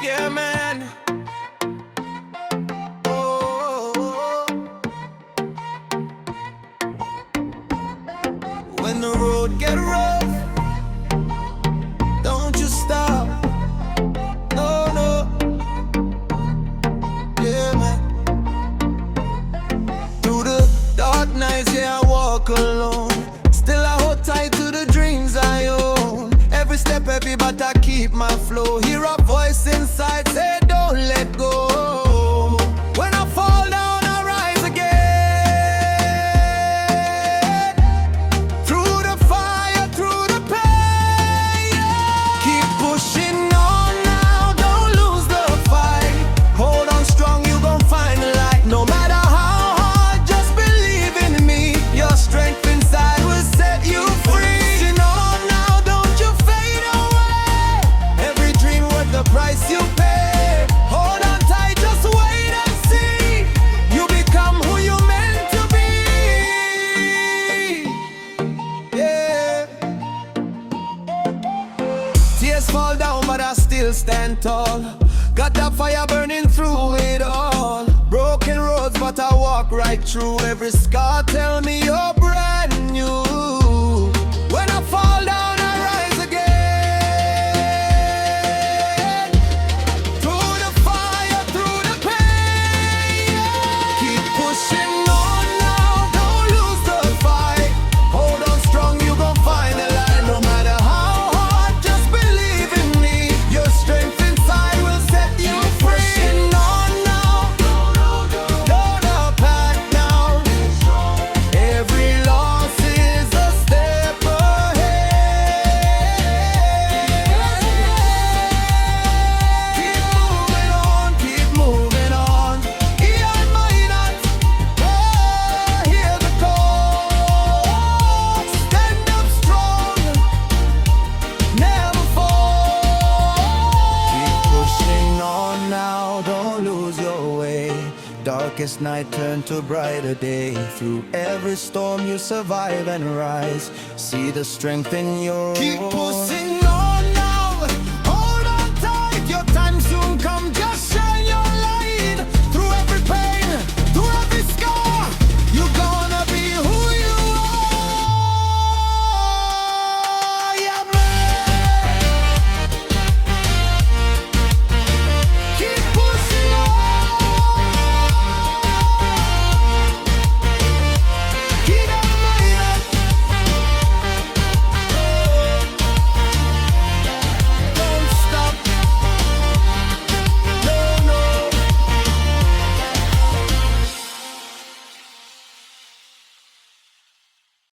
Yeah, man. Oh, when the road get rough, don't you stop. No, no. Yeah, man. Through the dark nights, yeah, I walk alone. Still I hold tight to the dreams I own. Every step heavy, but I keep my flow. Hear a voice inside say, don't let go. When I fall down, I rise again. Through the fire, through the pain, yeah. Keep pushing on now, don't lose the fight. Hold on strong, you gon' find the light. No matter how hard, just believe in me. Your strength inside will set you free. Pushing on now, don't you fade away. Every dream worth the price you pay. Hold on tight, just wait and see. You become who you meant to be. Yeah. Tears fall down, but I still stand tall. Got that fire burning through it all. Broken roads, but I walk right through. Every scar tell me you're brand new. When I fall down, I rise again. Through the fire, through the pain, yeah. Keep pushing on now, don't lose the fight. Hold on strong, you gon' find the light. No matter how hard, just believe in me. Your strength inside will set you free. Pushing on now, don't back down. Every loss is a step ahead. Keep moving on. Iai Minot, hear the call. Stand up strong, never fall. Keep pushing on now, don't lose your way. Darkest night turn to brighter day. Through every storm you survive and rise. See the strength in your Keep pushing